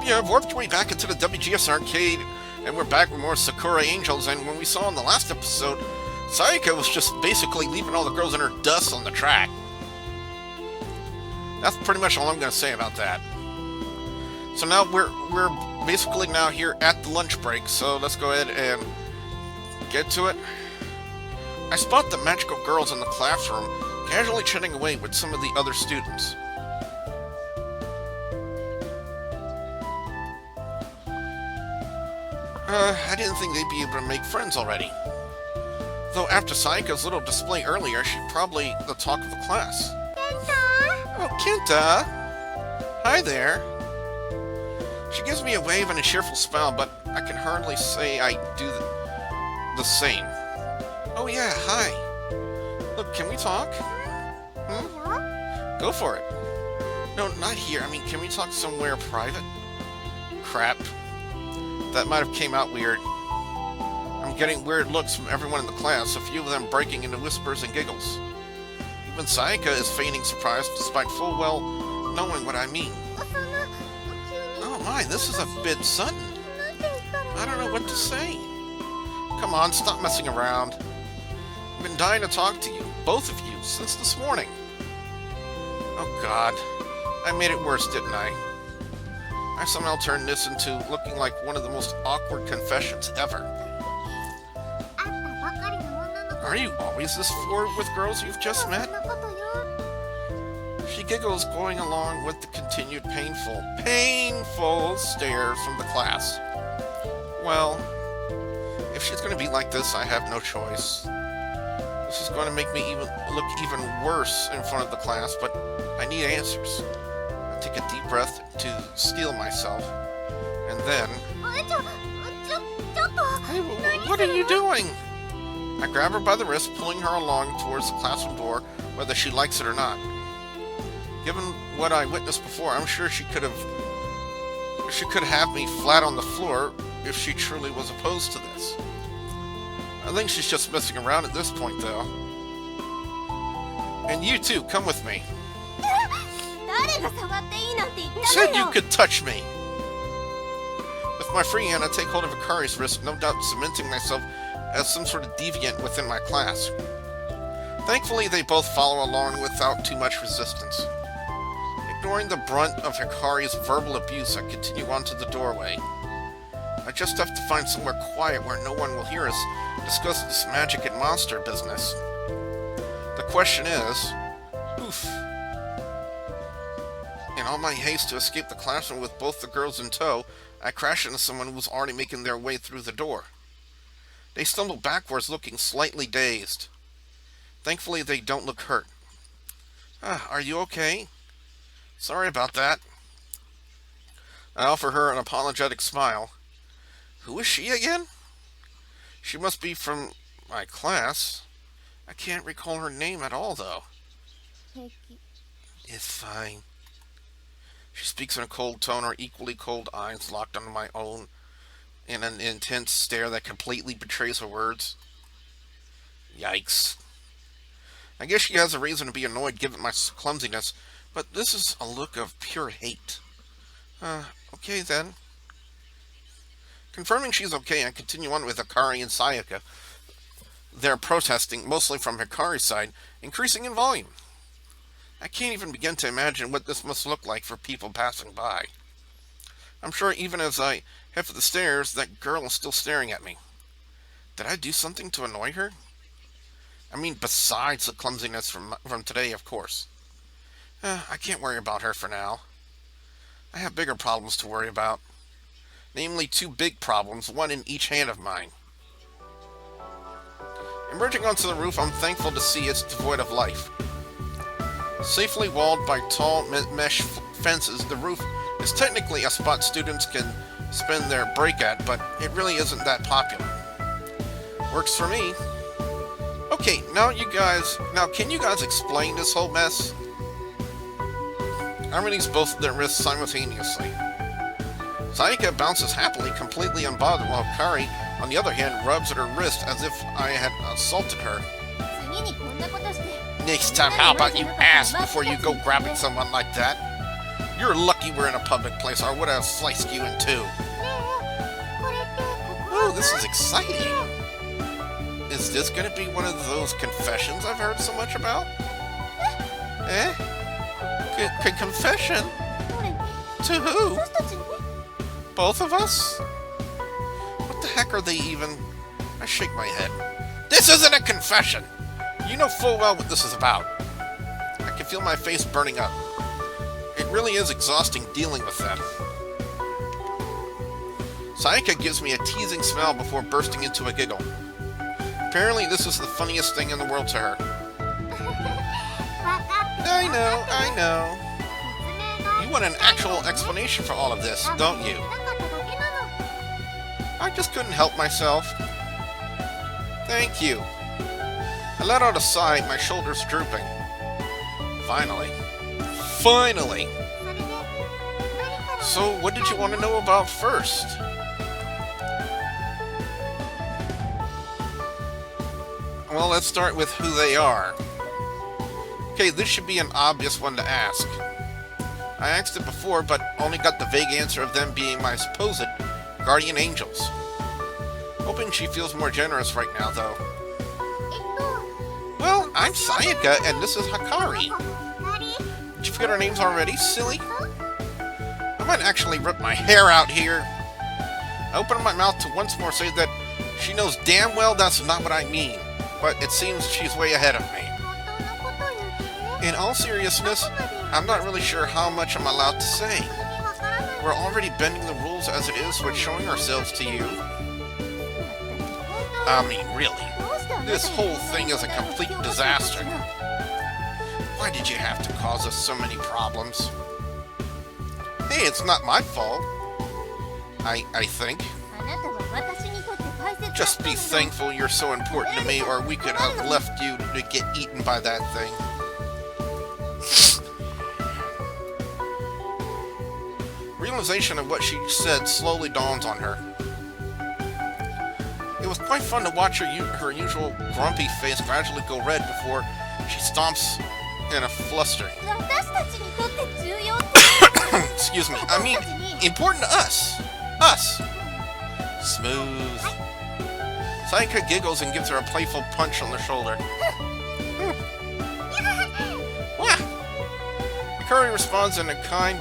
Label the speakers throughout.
Speaker 1: Yeah, I've warped way back into the WGS Arcade, and we're back with more Sakura Angels, and when we saw in the last episode, Sayaka was just basically leaving all the girls in her dust on the track. That's pretty much all I'm going to say about that. So now we're basically now here at the lunch break, so let's go ahead and get to it. I spot the magical girls in the classroom casually chatting away with some of the other students. I didn't think they'd be able to make friends already. Though after Sayaka's little display earlier, she's probably the talk of the class.
Speaker 2: Kenta!
Speaker 1: Oh, Kenta! Hi there. She gives me a wave and a cheerful smile, but I can hardly say I do the same. Oh yeah, hi. Look, can we talk? Go for it. No, not here. I mean, can we talk somewhere private? Crap. That might have came out weird. I'm getting weird looks from everyone in the class, a few of them breaking into whispers and giggles. Even Sayaka is feigning surprise despite full well knowing what I mean. Oh my, this is a bit sudden. I don't know what to say. Come on, stop messing around. I've been dying to talk to you, both of you, since this morning. Oh god, I made it worse, didn't I? I somehow turned this into looking like one of the most awkward confessions ever. Are you always this forward with girls you've just met? She giggles, going along with the continued painful stares from the class. Well, if she's going to be like this, I have no choice. This is going to make me look even worse in front of the class, but I need answers. I take a deep breath to steel myself, and then... Hey, what are you doing? I grab her by the wrist, pulling her along towards the classroom door, whether she likes it or not. Given what I witnessed before, I'm sure she could have me flat on the floor if she truly was opposed to this. I think she's just messing around at this point, though. And you too, come with me. Who said you could touch me? With my free hand, I take hold of Hikari's wrist, no doubt cementing myself as some sort of deviant within my class. Thankfully, they both follow along without too much resistance. Ignoring the brunt of Hikari's verbal abuse, I continue on to the doorway. I just have to find somewhere quiet where no one will hear us discuss this magic and monster business. The question is, oof. In all my haste to escape the classroom with both the girls in tow, I crash into someone who was already making their way through the door. They stumble backwards, looking slightly dazed. Thankfully, they don't look hurt. Are you okay? Sorry about that. I offer her an apologetic smile. Who is she again? She must be from my class. I can't recall her name at all, though. It's fine. She speaks in a cold tone, her equally cold eyes locked onto my own in an intense stare that completely betrays her words. Yikes. I guess she has a reason to be annoyed given my clumsiness, but this is a look of pure hate. Okay then. Confirming she's okay, I continue on with Hikari and Sayaka. They're protesting, mostly from Hikari's side, increasing in volume. I can't even begin to imagine what this must look like for people passing by. I'm sure even as I head for the stairs, that girl is still staring at me. Did I do something to annoy her? I mean, besides the clumsiness from today, of course. I can't worry about her for now. I have bigger problems to worry about. Namely, two big problems, one in each hand of mine. Emerging onto the roof, I'm thankful to see it's devoid of life. Safely walled by tall mesh fences, the roof is technically a spot students can spend their break at, but it really isn't that popular. Works for me. Okay, now can you guys explain this whole mess? I release both of their wrists simultaneously. Sayaka bounces happily, completely unbothered, while Hikari, on the other hand, rubs at her wrist as if I had assaulted her. Next time, how about you ask before you go grabbing someone like that? You're lucky we're in a public place, or I would have sliced you in two. Oh, this is exciting. Is this gonna be one of those confessions I've heard so much about? Eh? Confession? To who? Both of us? What the heck are they even? I shake my head. This isn't a confession! You know full well what this is about. I can feel my face burning up. It really is exhausting dealing with them. Sayaka gives me a teasing smile before bursting into a giggle. Apparently this is the funniest thing in the world to her. I know. You want an actual explanation for all of this, don't you? I just couldn't help myself. Thank you. I let out a sigh, my shoulders drooping. Finally. So, what did you want to know about first? Well, let's start with who they are. Okay, this should be an obvious one to ask. I asked it before, but only got the vague answer of them being my supposed guardian angels. Hoping she feels more generous right now, though. Well, I'm Sayaka, and this is Hikari. Did you forget our names already, silly? I might actually rip my hair out here. I open my mouth to once more say that she knows damn well that's not what I mean, but it seems she's way ahead of me. In all seriousness, I'm not really sure how much I'm allowed to say. We're already bending the rules as it is with showing ourselves to you. I mean, really, this whole thing is a complete disaster. Why did you have to cause us so many problems? Hey, it's not my fault. I think. Just be thankful you're so important to me, or we could have left you to get eaten by that thing. Realization of what she said slowly dawns on her. It was quite fun to watch her usual grumpy face gradually go red before she stomps in a fluster. Excuse me. I mean, important to us. Us. Smooth. Sayaka giggles and gives her a playful punch on the shoulder. Hikari responds in kind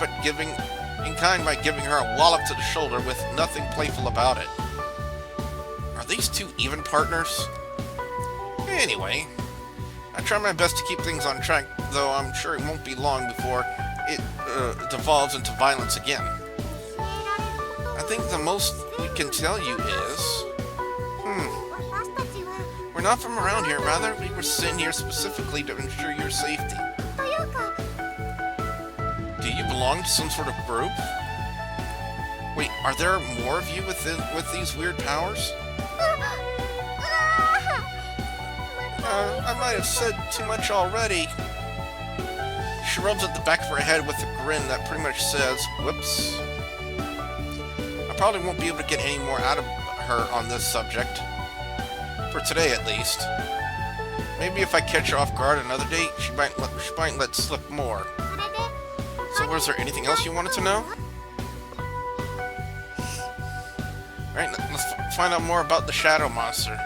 Speaker 1: by giving her a wallop to the shoulder with nothing playful about it. Are these two even partners? Anyway, I try my best to keep things on track, though I'm sure it won't be long before it devolves into violence again. I think the most we can tell you is... We're not from around here, rather we were sent here specifically to ensure your safety. Do you belong to some sort of group? Wait, are there more of you with these weird powers? I might have said too much already. She rubs at the back of her head with a grin that pretty much says, whoops. I probably won't be able to get any more out of her on this subject. For today, at least. Maybe if I catch her off guard another day, she might let slip more. So was there anything else you wanted to know? Alright, let's find out more about the Shadow Monster.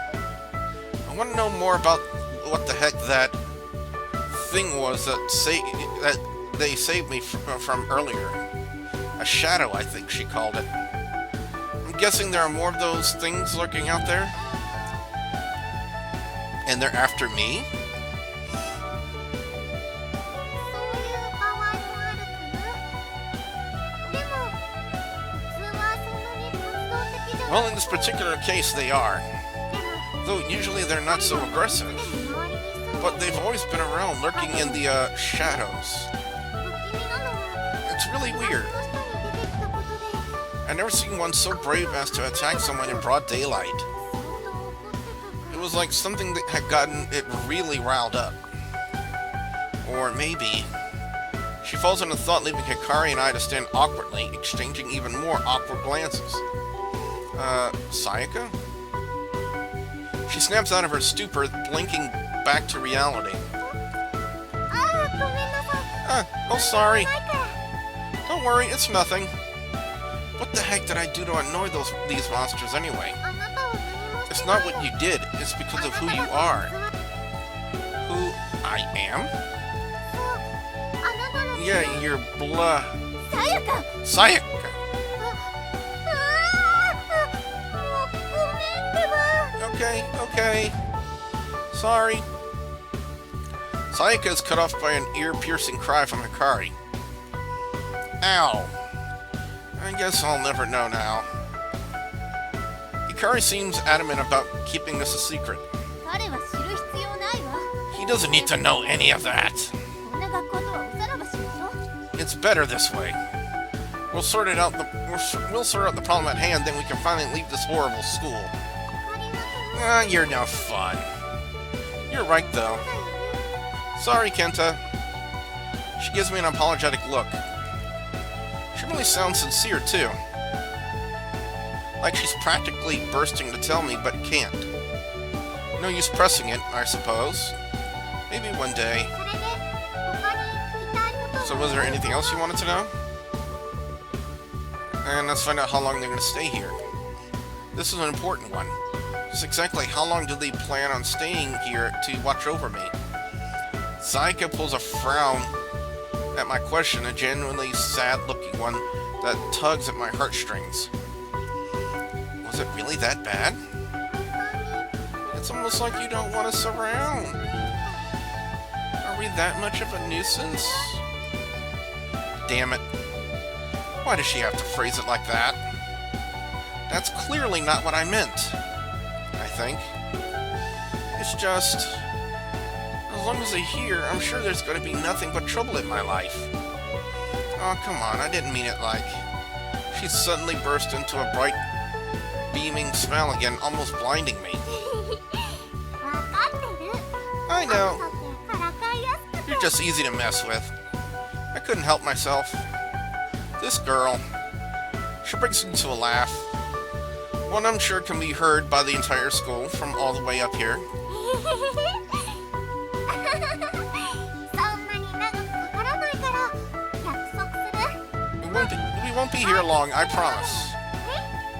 Speaker 1: I want to know more about what the heck that thing was that they saved me from earlier. A shadow, I think she called it. I'm guessing there are more of those things lurking out there? And they're after me? Well, in this particular case, they are. Though usually they're not so aggressive. But they've always been around, lurking in the, shadows. It's really weird. I've never seen one so brave as to attack someone in broad daylight. It was like something that had gotten it really riled up. Or maybe... She falls into thought, leaving Hikari and I to stand awkwardly, exchanging even more awkward glances. Sayaka? She snaps out of her stupor, blinking back to reality. Oh, sorry. Don't worry, it's nothing. What the heck did I do to annoy these monsters anyway? It's not what you did, it's because of who you are. Who I am? Yeah, you're blah. Sayaka! Okay. Sorry. Sayaka is cut off by an ear-piercing cry from Hikari. Ow. I guess I'll never know now. Hikari seems adamant about keeping this a secret. He doesn't need to know any of that. It's better this way. We'll sort out the problem at hand, then we can finally leave this horrible school. You're no fun. You're right, though. Sorry, Kenta. She gives me an apologetic look. She really sounds sincere, too. Like she's practically bursting to tell me, but can't. No use pressing it, I suppose. Maybe one day. So was there anything else you wanted to know? And let's find out how long they're going to stay here. This is an important one. Just exactly how long do they plan on staying here to watch over me? Sayaka pulls a frown at my question, a genuinely sad-looking one that tugs at my heartstrings. Was it really that bad? It's almost like you don't want us around. Are we that much of a nuisance? Damn it. Why does she have to phrase it like that? That's clearly not what I meant, I think. It's just, as long as they're here, I'm sure there's going to be nothing but trouble in my life. Oh, come on, I didn't mean it like... She suddenly burst into a bright, beaming smile again, almost blinding me. I know. You're just easy to mess with. I couldn't help myself. This girl, she breaks into a laugh. One I'm sure can be heard by the entire school from all the way up here. We won't be here long, I promise.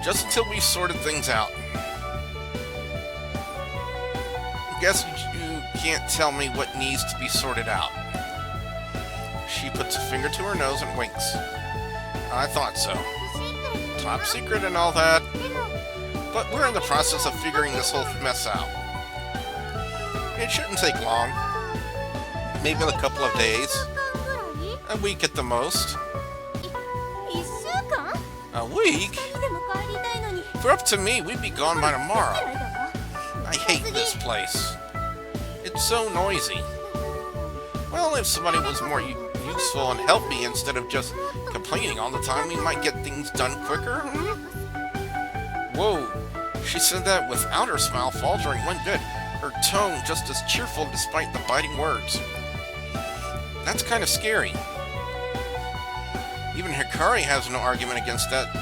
Speaker 1: Just until we've sorted things out. Guess you can't tell me what needs to be sorted out. She puts a finger to her nose and winks. I thought so. Top secret and all that. But we're in the process of figuring this whole mess out. It shouldn't take long. Maybe a couple of days. A week at the most. A week? If we're up to me, we'd be gone by tomorrow. I hate this place. It's so noisy. Well, if somebody was more useful and helped me instead of just complaining all the time, we might get things done quicker. Whoa, she said that without her smile faltering. Went good. Her tone just as cheerful despite the biting words. That's kind of scary. Even Hikari has no argument against that,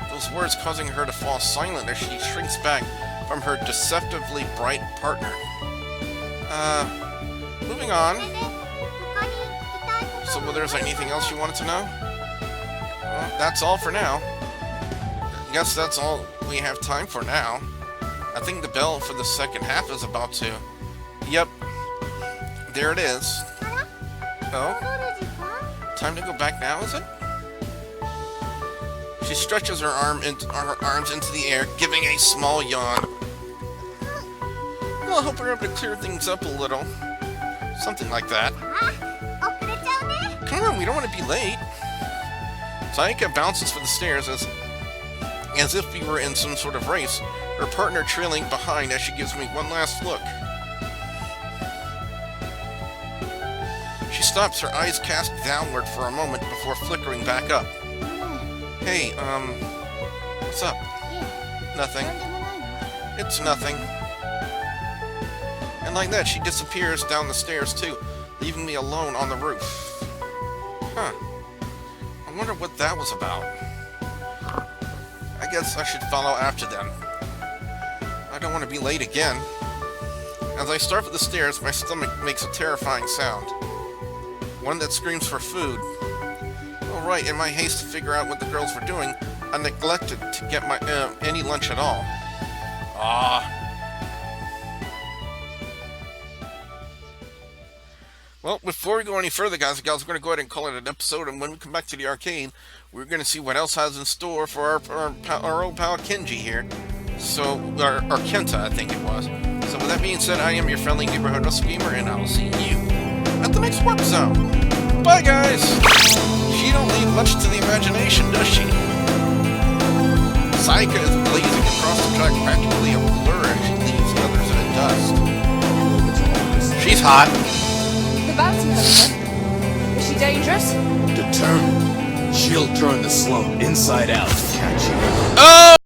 Speaker 1: those words causing her to fall silent as she shrinks back from her deceptively bright partner. Moving on. So, well, there's anything else you wanted to know? Well, that's all for now. I guess that's all we have time for now. I think the bell for the second half is about to... Yep. There it is. Oh? Time to go back now, is it? She stretches her arms into the air, giving a small yawn. Well, I hope we're able to clear things up a little. Something like that. Come on, we don't want to be late. Sayaka bounces for the stairs as if we were in some sort of race, her partner trailing behind as she gives me one last look. She stops, her eyes cast downward for a moment before flickering back up. Hey, what's up? Nothing. It's nothing. And like that, she disappears down the stairs too, leaving me alone on the roof. Huh. I wonder what that was about. I guess I should follow after them. I don't want to be late again. As I start for the stairs, my stomach makes a terrifying sound. One that screams for food. Oh right, in my haste to figure out what the girls were doing, I neglected to get my any lunch at all. Ah. Well, before we go any further, guys and gals, we're going to go ahead and call it an episode, and when we come back to the arcade, we're going to see what else has in store for our old pal Kenji here. So, or Kenta, I think it was. So with that being said, I am your friendly neighborhood Russell Gamer, and I will see you at the next warp zone. Bye, guys! She don't leave much to the imagination, does she? Sayaka is blazing across the track, practically a blur as she leaves the others in dust. She's hot.
Speaker 2: The bounty hunter? Is she dangerous?
Speaker 3: Determined. She'll turn the slum inside out to catch you.
Speaker 1: Oh!